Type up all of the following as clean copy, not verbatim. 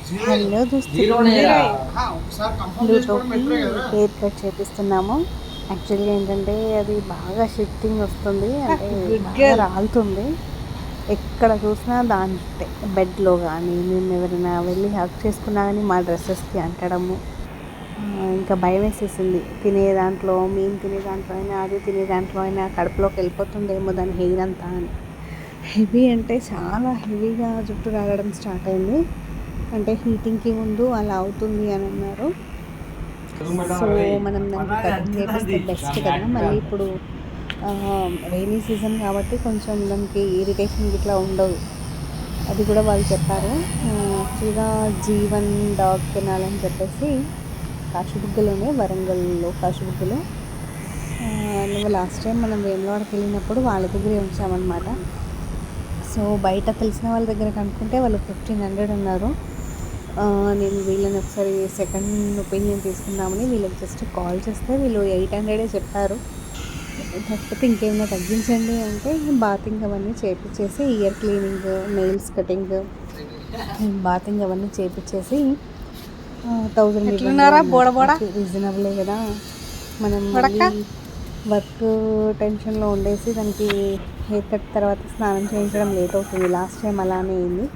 Hello దోస్తులు, లూటోకి hair cut చేపిస్తున్నాము. యాక్చువల్గా ఏంటంటే అది బాగా షిఫ్టింగ్ వస్తుంది, అంటే బాగా రాలుతుంది. ఎక్కడ చూసినా దాంట్లో బెడ్లో కానీ మేము ఎవరైనా వెళ్ళి హక్ చేసుకున్నా కానీ మా డ్రెస్సెస్కి అంటడము. ఇంకా భయం వేసేసింది. తినే దాంట్లో మేము తినే దాంట్లో అయినా అది తినే దాంట్లో అయినా కడుపులోకి వెళ్ళిపోతుందేమో దాని హెయిర్ అంతా అని. హెవీ అంటే చాలా హెవీగా జుట్టు రావడం స్టార్ట్ అయింది. అంటే హీటింగ్కి ముందు అలా అవుతుంది అని అన్నారు. సో మనం దానికి కటింగ్ చేపిస్తే బెస్ట్ కదా. మళ్ళీ ఇప్పుడు రైనీ సీజన్ కాబట్టి కొంచెం దానికి ఇరిటేషన్ ఇట్లా ఉండదు. అది కూడా వాళ్ళు చెప్పారు. యాక్చువల్గా జీవన్ డాగ్ తినాలని చెప్పేసి కాశీబుగ్గలోనే, వరంగల్లో కాశీబుగ్గలో నువ్వు లాస్ట్ టైం మనం వేములవాడకి వెళ్ళినప్పుడు వాళ్ళ దగ్గరే ఉంచామన్నమాట. సో బయట తెలిసిన వాళ్ళ దగ్గర కనుక్కుంటే వాళ్ళు 1500 అన్నారు. నేను వీళ్ళని ఒకసారి సెకండ్ ఒపీనియన్ తీసుకుందామని వీళ్ళకి జస్ట్ కాల్ చేస్తే వీళ్ళు 800 చెప్పారు. కాకపోతే ఇంకేమైనా తగ్గించండి అంటే బాతింగ్ అవన్నీ చేపించేసి, ear cleaning, nails cutting, bathing అవన్నీ చేపించేసి 1000 రీజనబులే కదా. మనం వర్క్ టెన్షన్లో ఉండేసి దానికి హెయిర్ కట్ తర్వాత స్నానం చేయించడం లేట్ అవుతుంది. లాస్ట్ టైం అలానే అయింది.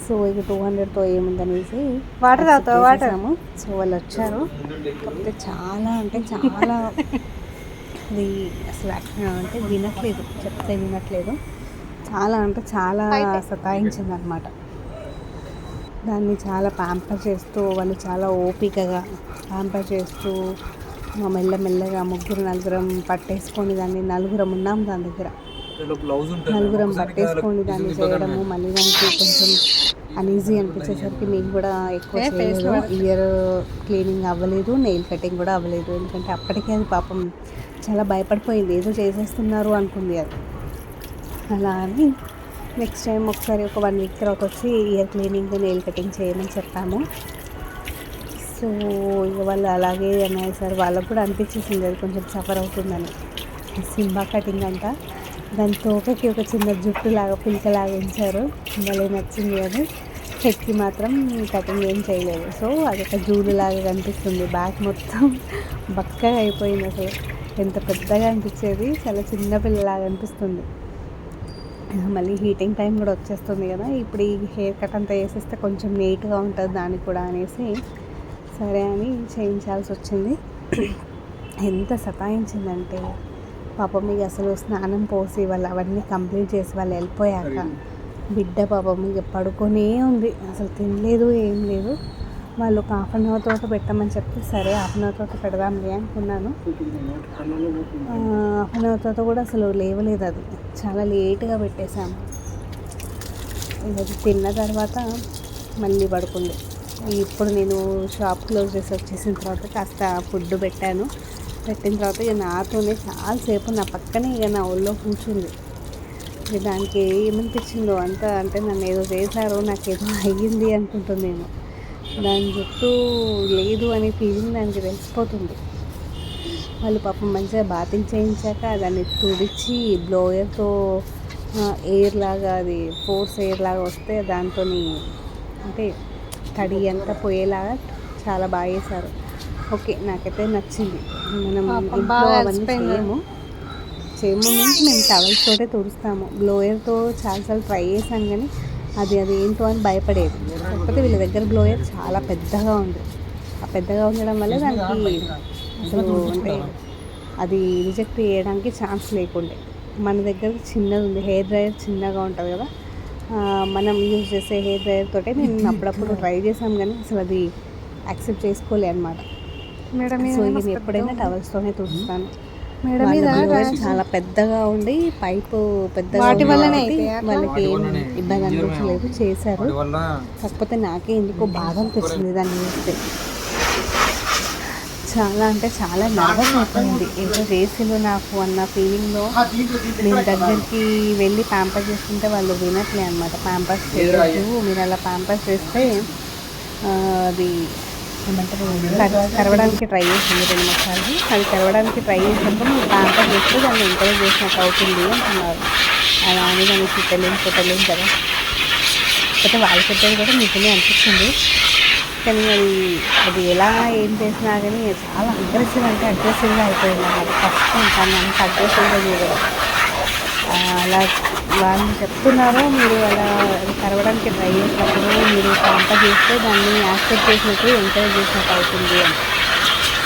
సో ఇక 200తో ఏముందనేసి వాటర్ తాగుతాము. సో వాళ్ళు వచ్చారు. కాకపోతే చాలా అంటే చాలా అది అసలు అంటే వినట్లేదు, చెప్తే వినట్లేదు. చాలా అంటే చాలా సతాయించింది అనమాట. దాన్ని చాలా ప్యాంపర్ చేస్తూ వాళ్ళు చాలా ఓపికగా ప్యాంపర్ చేస్తూ మెల్లమెల్లగా ముగ్గురు నలుగురం పట్టేసుకొని దాన్ని నలుగురం ఉన్నాం దాని దగ్గర. నలుగురం పట్టేసుకొని దాన్ని చేయడము, మళ్ళీ దానికి కొంచెం అనీజీ అనిపించేసరికి మేము కూడా ఎక్కువ చేయలేదు. ఇయర్ క్లీనింగ్ అవ్వలేదు, నెయిల్ కటింగ్ కూడా అవ్వలేదు. ఎందుకంటే అప్పటికే అది పాపం చాలా భయపడిపోయింది, ఏదో చేసేస్తున్నారు అనుకుంది అది. అలా అని నెక్స్ట్ టైం ఒకసారి ఒక 1 వీక్ తర్వాత వచ్చి ఇయర్ క్లీనింగ్, నెయిల్ కటింగ్ చేయమని చెప్పాము. సో ఇక వాళ్ళు అలాగే అన్నారు సార్. వాళ్ళకు కూడా అనిపించేసింది అది కొంచెం సఫర్ అవుతుందని. సింబా కటింగ్ అంట, దాని తోకకి ఒక చిన్న జుట్టులాగా పిల్కలాగా ఉంచారు. భలే నచ్చింది అది. హెడ్కి మాత్రం కటింగ్ ఏం చేయలేదు. సో అదొక జూలులాగా కనిపిస్తుంది. బ్యాక్ మొత్తం బక్కగా అయిపోయింది. అసలు ఎంత పెద్దగా అనిపించేది, చాలా చిన్న పిల్లలాగా అనిపిస్తుంది. మళ్ళీ హీటింగ్ టైం కూడా వచ్చేస్తుంది కదా. ఇప్పుడు ఈ హెయిర్ కట్ అంతా వేసేస్తే కొంచెం నీట్గా ఉంటుంది దానికి కూడా అనేసి సరే అని చేయించాల్సి వచ్చింది. ఎంత సతాయించిందంటే పాపం ఇక అసలు స్నానం పోసి వాళ్ళు అవన్నీ కంప్లీట్ చేసి వాళ్ళు వెళ్ళిపోయాక బిడ్డ పాపం ఇక పడుకొనే ఉంది. అసలు తినలేదు, ఏం లేదు. వాళ్ళు ఒక 1/2 అవర్ తర్వాత పెట్టమని చెప్తే సరే 1/2 అవర్ తర్వాత పెడదాంలే అనుకున్నాను. 1/2 అవర్ తర్వాత కూడా అసలు లేవలేదు. అది చాలా లేట్గా పెట్టేశాము. ఇది తిన్న తర్వాత మళ్ళీ పడుకుంది. ఇప్పుడు నేను షాప్ క్లోజ్ చేసి వచ్చేసిన తర్వాత కాస్త ఫుడ్ పెట్టాను. పెట్టిన తర్వాత ఇక నాతోనే చాలాసేపు నా పక్కనే ఇక నా ఒళ్ళో కూర్చుంది. ఇక దానికి ఏమనిపించిందో అంతా, అంటే నన్ను ఏదో చేశారో, నాకేదో అయ్యింది అనుకుంటుంది. నేను దాని జుట్టు లేదు అనే ఫీలింగ్ దానికి తెలిసిపోతుంది. వాళ్ళు పాపం మంచిగా బాతింగ్ చేయించాక దాన్ని తుడిచి బ్లోయర్తో ఎయిర్ లాగా, అది ఫోర్స్ ఎయిర్ లాగా వస్తే దాంతో అంటే తడి అంతా పోయేలాగా చాలా బాగా చేశారు. ఓకే, నాకైతే నచ్చింది. మనం ఇంట్లో అవన్నీ చేయము మీన్స్ మేము టవల్స్ తోటే తుడుస్తాము. బ్లోయర్తో చాలాసార్లు ట్రై చేశాను కానీ అది ఏంటో అని భయపడేది. కాకపోతే వీళ్ళ దగ్గర బ్లోయర్ చాలా పెద్దగా ఉంది. ఆ పెద్దగా ఉండడం వల్ల దానికి అసలు అంటే అది రిజెక్ట్ చేయడానికి ఛాన్స్ లేకుండే. మన దగ్గర చిన్నది ఉంది, హెయిర్ డ్రైయర్ చిన్నగా ఉంటుంది కదా. మనం యూజ్ చేసే హెయిర్ డ్రైయర్ తోటే నేను అప్పుడప్పుడు ట్రై చేశాను కానీ అసలు అది యాక్సెప్ట్ చేసుకోలే అనమాట. సో ఇది ఎప్పుడైనా టవల్స్తోనే తుడుస్తాను. చాలా పెద్దగా ఉండి పైపు పెద్దగా వాళ్ళకి ఏం ఇబ్బంది అనిపించలేదు, చేశారు. కాకపోతే నాకే ఎందుకో బాగా అనిపించింది దాన్ని చూస్తే. చాలా అంటే చాలా నర్వస్ అయిపోయింది. ఏదో చేసిందో నాకు అన్న ఫీలింగ్లో నేను దగ్గరికి వెళ్ళి ప్యాంపర్ చేస్తుంటే వాళ్ళు వినట్లే అనమాట. ప్యాంపర్స్ చేయొద్దు, మీరు అలా ప్యాంపర్స్ చేస్తే అది ఏమంటారు కరవడానికి ట్రై చేసింది 2-3 సార్లు. అది కరవడానికి ట్రై చేసినప్పుడు మీరు ప్యాంపర్ చేస్తే దాన్ని ఎంకరేజ్ చేసినట్టు అవుతుంది అంటున్నారు. అలా అని దాన్ని పెట్టలేం కదా. కాకపోతే వాళ్ళు చెప్పేది కూడా నిజమే అనిపించింది. కానీ అది ఎలా ఏం చేసినా కానీ చాలా అగ్రెసివ్ అంటే అగ్రెసివ్గా అయిపోయింది అన్నమాట. కష్టం కానీ అంత అగ్రెసివ్గా చేయడం. అలా వాళ్ళు చెప్తున్నారో మీరు అలా కరవడానికి ట్రై చేసినప్పుడు మీరు పంట చేస్తే దాన్ని యాక్సెప్ట్ చేసినట్టు ఎంకరేజ్ చేసినట్టు అవుతుంది అని.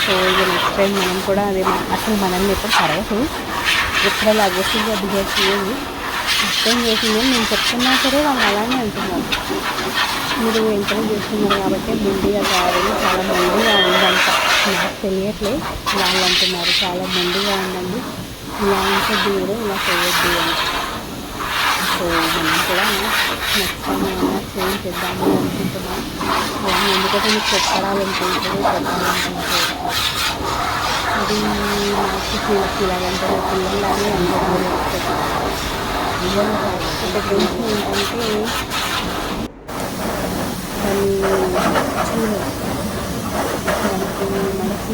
సో ఇది నెక్స్ట్ టైం మనం కూడా అదే అసలు మనల్ని ఎప్పుడు కరవదు, ఎప్పుడు అలా అగ్రెసివ్గా బిహేవ్ చేయదు. నెక్స్ట్ టైం చేసింది నేను చెప్తున్నా సరే వాళ్ళు అలానే అంటున్నారు. మీరు ఎంకరేజ్ చేస్తున్నారు కాబట్టి మొండిగా కాదు, చాలా మొండిగా ఉందంట. నాకు తెలియట్లే, వాళ్ళు అంటున్నారు చాలా మొండిగా ఉందండి, ఇలా ఉంచొద్దు మీరు, ఇలా చేయొద్దు అని. సో మనం కూడా నెక్స్ట్ టైం ఏమైనా చేంజ్ చేద్దాము అనుకుంటున్నాం. అలాగే ఎందుకంటే మీకు చెప్పాలనుకుంటుంది అది నాకు ఇలాగంటే పిల్లలానే అందరూ అంటే టెన్షన్ ఏంటంటే దాన్ని చూడాలి, మంచి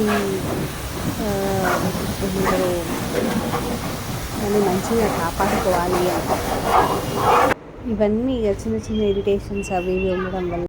ఏమంటారు దాన్ని మంచిగా కాపాడుకోవాలి. ఇవన్నీ చిన్న చిన్న ఇరిటేషన్స్ అవి ఇవి ఉండడం వల్ల